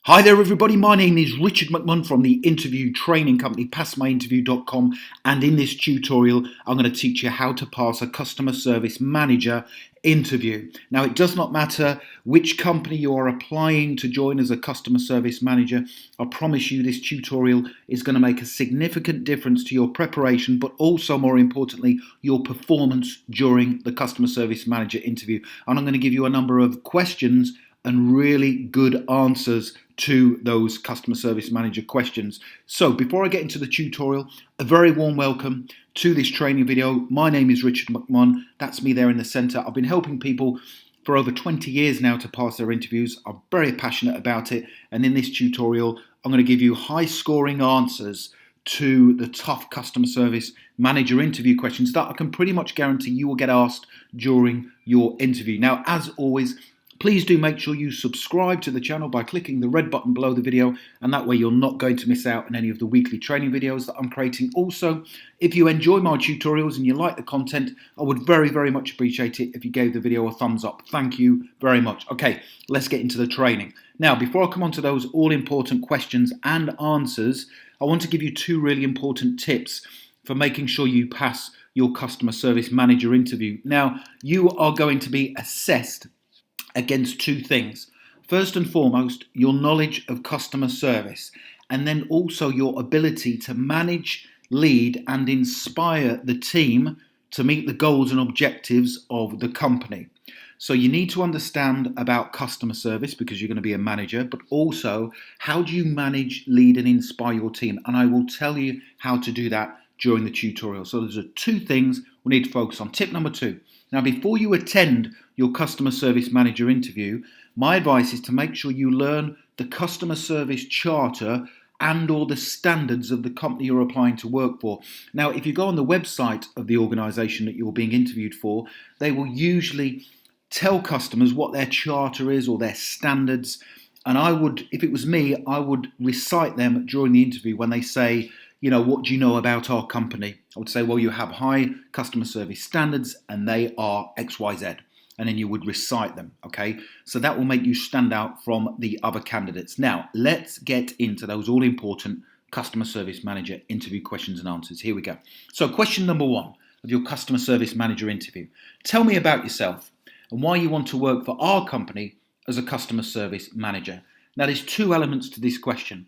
Hi there, everybody. My name is Richard McMunn from the interview training company PassMyInterview.com, and in this tutorial, I'm going to teach you how to pass a customer service manager interview. Now, it does not matter which company you are applying to join as a customer service manager. I promise you, this tutorial is going to make a significant difference to your preparation, but also, more importantly, your performance during the customer service manager interview. And I'm going to give you a number of questions and really good answers to those customer service manager questions. So before I get into the tutorial, a very warm welcome to this training video. My name is Richard McMunn. That's me there in the center. I've been helping people for over 20 years now to pass their interviews. I'm very passionate about it. And in this tutorial, I'm going to give you high scoring answers to the tough customer service manager interview questions that I can pretty much guarantee you will get asked during your interview. Now, as always, please do make sure you subscribe to the channel by clicking the red button below the video, and that way you're not going to miss out on any of the weekly training videos that I'm creating. Also, if you enjoy my tutorials and you like the content, I would very much appreciate it if you gave the video a thumbs up. Thank you very much. Okay, let's get into the training. Now, before I come on to those all-important questions and answers, I want to give you two really important tips for making sure you pass your customer service manager interview. Now, you are going to be assessed against two things. First and foremost, your knowledge of customer service, and then also your ability to manage, lead, and inspire the team to meet the goals and objectives of the company. So you need to understand about customer service because you're going to be a manager, but also how do you manage, lead, and inspire your team? And I will tell you how to do that during the tutorial. So there's two things we need to focus on. Tip number two. Now, before you attend your customer service manager interview, my advice is to make sure you learn the customer service charter and or the standards of the company you're applying to work for. Now, if you go on the website of the organization that you're being interviewed for, they will usually tell customers what their charter is or their standards. And I would, if it was me, I would recite them during the interview when they say, what do you know about our company? I would say, well, you have high customer service standards and they are XYZ. And then you would recite them, okay? So that will make you stand out from the other candidates. Now, let's get into those all-important customer service manager interview questions and answers. Here we go. So question number one of your customer service manager interview. Tell me about yourself and why you want to work for our company as a customer service manager. Now, there's two elements to this question.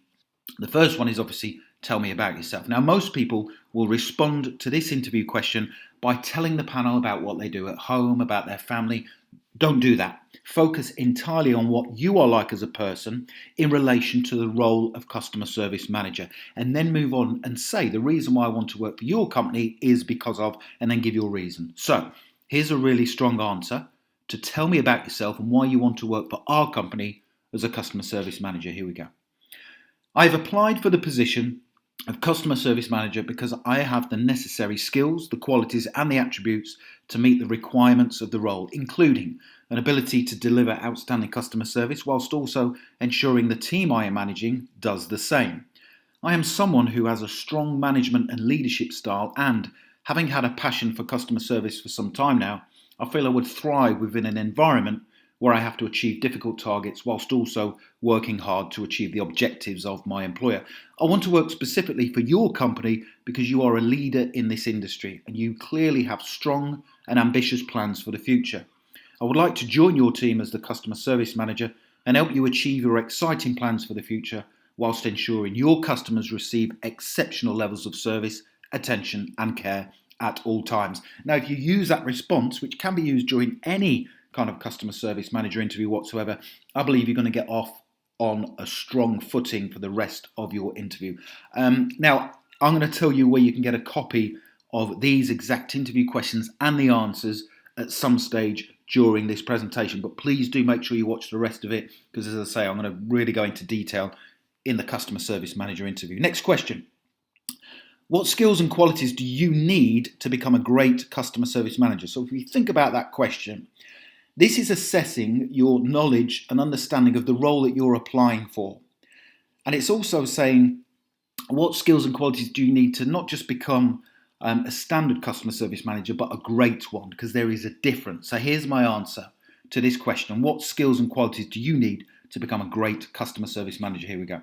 The first one is obviously tell me about yourself. Now, most people will respond to this interview question by telling the panel about what they do at home, about their family. Don't do that. Focus entirely on what you are like as a person in relation to the role of customer service manager, and then move on and say the reason why I want to work for your company is because of, and then give your reason. So here's a really strong answer to tell me about yourself and why you want to work for our company as a customer service manager. Here we go. I've applied for the position of customer service manager because I have the necessary skills, the qualities, and the attributes to meet the requirements of the role, including an ability to deliver outstanding customer service whilst also ensuring the team I am managing does the same. I am someone who has a strong management and leadership style, and having had a passion for customer service for some time now, I feel I would thrive within an environment where I have to achieve difficult targets whilst also working hard to achieve the objectives of my employer. I want to work specifically for your company because you are a leader in this industry and you clearly have strong and ambitious plans for the future. I would like to join your team as the customer service manager and help you achieve your exciting plans for the future whilst ensuring your customers receive exceptional levels of service, attention and care at all times. Now, if you use that response, which can be used during any kind of customer service manager interview whatsoever, I believe you're going to get off on a strong footing for the rest of your interview. Now, I'm going to tell you where you can get a copy of these exact interview questions and the answers at some stage during this presentation, but please do make sure you watch the rest of it because, as I say, I'm going to really go into detail in the customer service manager interview. Next question. What skills and qualities do you need to become a great customer service manager? So if we think about that question, this is assessing your knowledge and understanding of the role that you're applying for. And it's also saying what skills and qualities do you need to not just become a standard customer service manager, but a great one, because there is a difference. So here's my answer to this question. What skills and qualities do you need to become a great customer service manager? Here we go.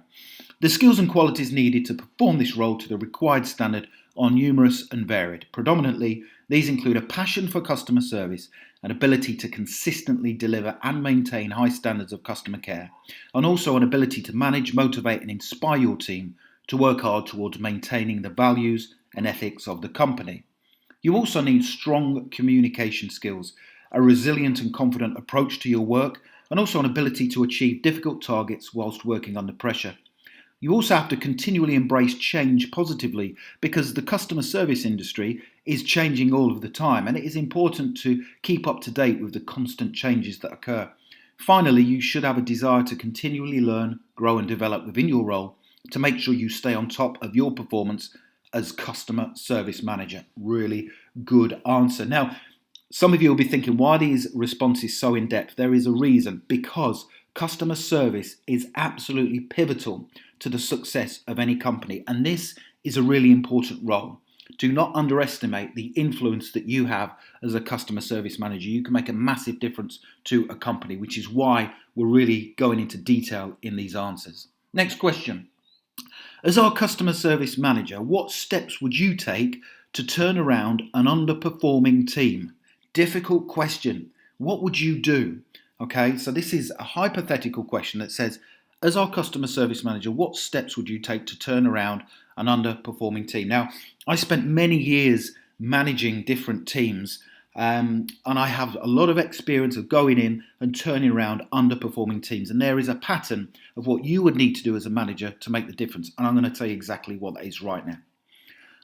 The skills and qualities needed to perform this role to the required standard are numerous and varied. Predominantly, these include a passion for customer service, an ability to consistently deliver and maintain high standards of customer care, and also an ability to manage, motivate, and inspire your team to work hard towards maintaining the values and ethics of the company. You also need strong communication skills, a resilient and confident approach to your work, and also an ability to achieve difficult targets whilst working under pressure. You also have to continually embrace change positively because the customer service industry is changing all of the time, and it is important to keep up to date with the constant changes that occur. Finally, you should have a desire to continually learn, grow, and develop within your role to make sure you stay on top of your performance as customer service manager. Really good answer. Now, some of you will be thinking, why are these responses so in depth? There is a reason, because customer service is absolutely pivotal to the success of any company, and this is a really important role. Do not underestimate the influence that you have as a customer service manager. You can make a massive difference to a company, which is why we're really going into detail in these answers. Next question. As our customer service manager, what steps would you take to turn around an underperforming team? Difficult question. What would you do? Okay, so this is a hypothetical question that says, as our customer service manager, what steps would you take to turn around an underperforming team? Now, I spent many years managing different teams, and I have a lot of experience of going in and turning around underperforming teams. And there is a pattern of what you would need to do as a manager to make the difference. And I'm going to tell you exactly what that is right now.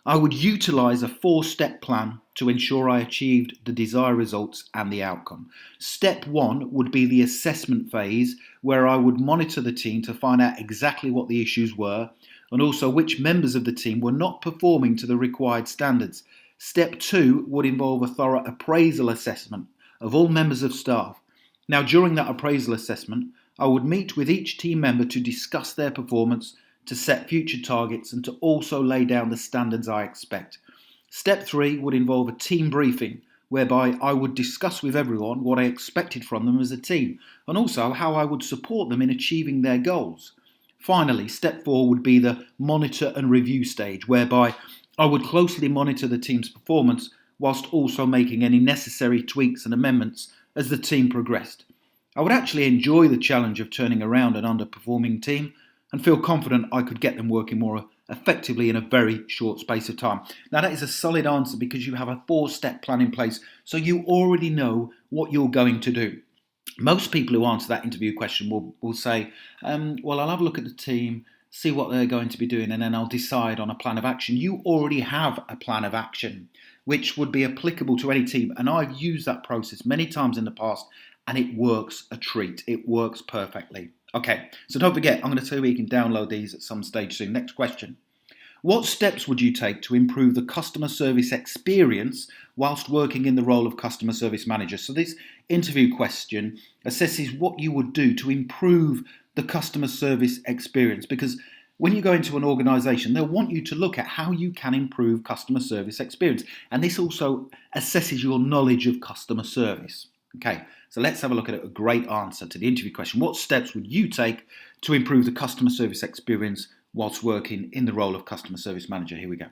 I would utilize a 4-step plan to ensure I achieved the desired results and the outcome. Step 1 would be the assessment phase, where I would monitor the team to find out exactly what the issues were and also which members of the team were not performing to the required standards. Step 2 would involve a thorough appraisal assessment of all members of staff. Now, during that appraisal assessment, I would meet with each team member to discuss their performance, to set future targets, and to also lay down the standards I expect. Step 3 would involve a team briefing, whereby I would discuss with everyone what I expected from them as a team, and also how I would support them in achieving their goals. Finally, step 4 would be the monitor and review stage, whereby I would closely monitor the team's performance whilst also making any necessary tweaks and amendments as the team progressed. I would actually enjoy the challenge of turning around an underperforming team and feel confident I could get them working more effectively in a very short space of time. Now, that is a solid answer because you have a 4-step plan in place, so you already know what you're going to do. Most people who answer that interview question will say, well, I'll have a look at the team, see what they're going to be doing, and then I'll decide on a plan of action. You already have a plan of action, which would be applicable to any team, and I've used that process many times in the past, and it works a treat. It works perfectly. Okay, so don't forget, I'm going to tell you where you can download these at some stage soon. Next question. What steps would you take to improve the customer service experience whilst working in the role of customer service manager? So this interview question assesses what you would do to improve the customer service experience, because when you go into an organisation, they'll want you to look at how you can improve customer service experience. And this also assesses your knowledge of customer service. Okay, so let's have a look at a great answer to the interview question. What steps would you take to improve the customer service experience whilst working in the role of customer service manager? Here we go.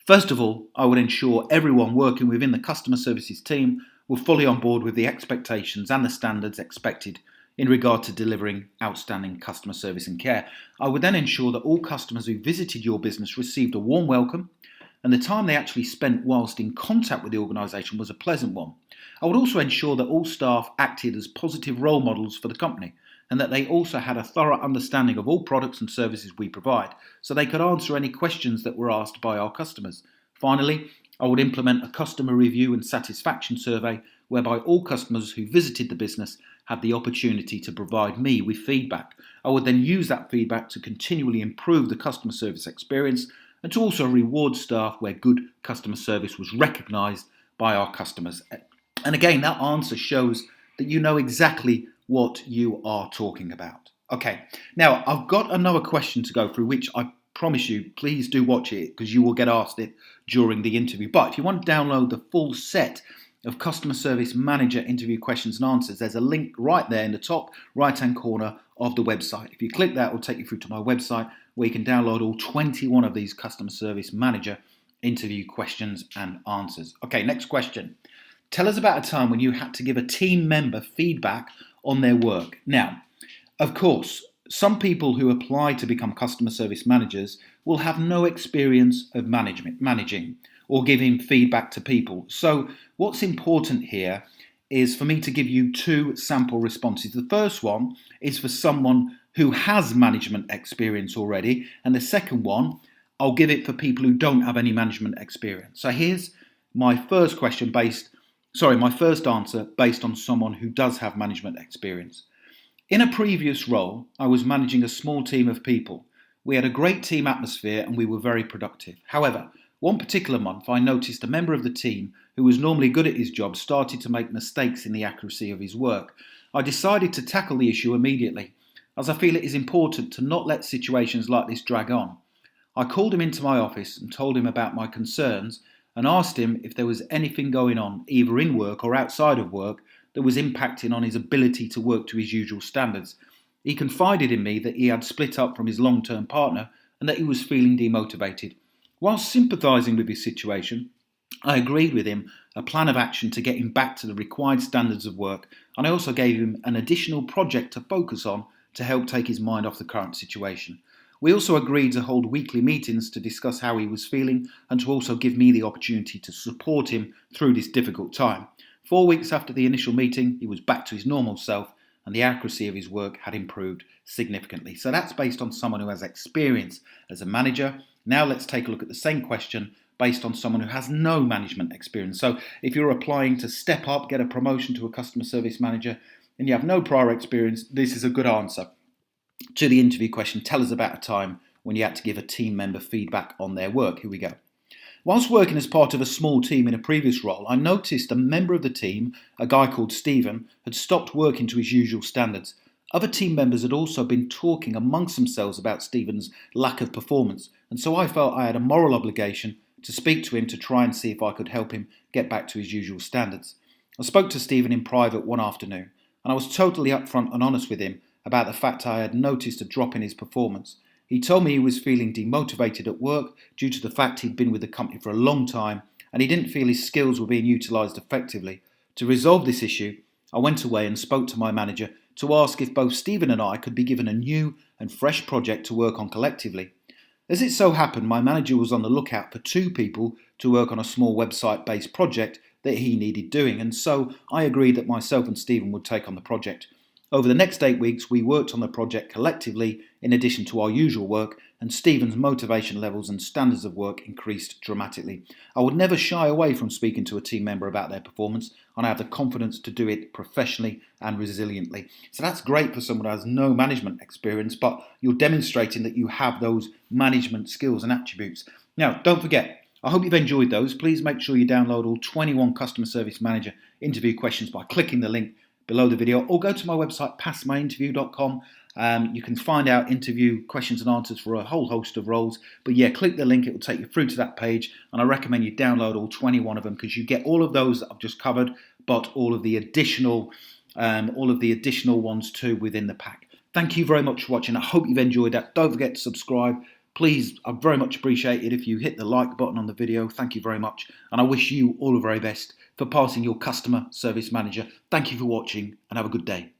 First of all, I would ensure everyone working within the customer services team were fully on board with the expectations and the standards expected in regard to delivering outstanding customer service and care. I would then ensure that all customers who visited your business received a warm welcome, and the time they actually spent whilst in contact with the organisation was a pleasant one. I would also ensure that all staff acted as positive role models for the company, and that they also had a thorough understanding of all products and services we provide, so they could answer any questions that were asked by our customers. Finally, I would implement a customer review and satisfaction survey, whereby all customers who visited the business had the opportunity to provide me with feedback. I would then use that feedback to continually improve the customer service experience and to also reward staff where good customer service was recognised by our customers. And again, that answer shows that you know exactly what you are talking about. Okay, now I've got another question to go through, which I promise you, please do watch it because you will get asked it during the interview. But if you want to download the full set of Customer Service Manager interview questions and answers, there's a link right there in the top right-hand corner of the website. If you click that, it will take you through to my website where you can download all 21 of these Customer Service Manager interview questions and answers. Okay, next question. Tell us about a time when you had to give a team member feedback on their work. Now, of course, some people who apply to become customer service managers will have no experience of managing or giving feedback to people. So what's important here is for me to give you two sample responses. The first one is for someone who has management experience already, and the second one, I'll give it for people who don't have any management experience. So here's my first answer based on someone who does have management experience. In a previous role, I was managing a small team of people. We had a great team atmosphere and we were very productive. However, one particular month I noticed a member of the team who was normally good at his job started to make mistakes in the accuracy of his work. I decided to tackle the issue immediately, as I feel it is important to not let situations like this drag on. I called him into my office and told him about my concerns and asked him if there was anything going on, either in work or outside of work, that was impacting on his ability to work to his usual standards. He confided in me that he had split up from his long-term partner and that he was feeling demotivated. Whilst sympathising with his situation, I agreed with him a plan of action to get him back to the required standards of work, and I also gave him an additional project to focus on to help take his mind off the current situation. We also agreed to hold weekly meetings to discuss how he was feeling and to also give me the opportunity to support him through this difficult time. 4 weeks after the initial meeting, he was back to his normal self and the accuracy of his work had improved significantly. So that's based on someone who has experience as a manager. Now let's take a look at the same question based on someone who has no management experience. So if you're applying to step up, get a promotion to a customer service manager, and you have no prior experience, this is a good answer to the interview question. Tell us about a time when you had to give a team member feedback on their work. Here we go. Whilst working as part of a small team in a previous role, I noticed a member of the team, a guy called Stephen, had stopped working to his usual standards. Other team members had also been talking amongst themselves about Stephen's lack of performance, and so I felt I had a moral obligation to speak to him to try and see if I could help him get back to his usual standards. I spoke to Stephen in private one afternoon, and I was totally upfront and honest with him about the fact I had noticed a drop in his performance. He told me he was feeling demotivated at work due to the fact he'd been with the company for a long time and he didn't feel his skills were being utilised effectively. To resolve this issue, I went away and spoke to my manager to ask if both Stephen and I could be given a new and fresh project to work on collectively. As it so happened, my manager was on the lookout for 2 people to work on a small website-based project that he needed doing, and so I agreed that myself and Stephen would take on the project. Over the next 8 weeks, we worked on the project collectively in addition to our usual work, and Stephen's motivation levels and standards of work increased dramatically. I would never shy away from speaking to a team member about their performance, and I have the confidence to do it professionally and resiliently. So that's great for someone who has no management experience, but you're demonstrating that you have those management skills and attributes. Now, don't forget, I hope you've enjoyed those. Please make sure you download all 21 Customer Service Manager interview questions by clicking the link below the video, or go to my website passmyinterview.com. You can find out interview questions and answers for a whole host of roles. But yeah, click the link, it will take you through to that page, and I recommend you download all 21 of them because you get all of those that I've just covered, but all of the additional ones too within the pack. Thank you very much for watching. I hope you've enjoyed that. Don't forget to subscribe. Please, I'd very much appreciate it if you hit the like button on the video. Thank you very much. And I wish you all the very best for passing your customer service manager. Thank you for watching and have a good day.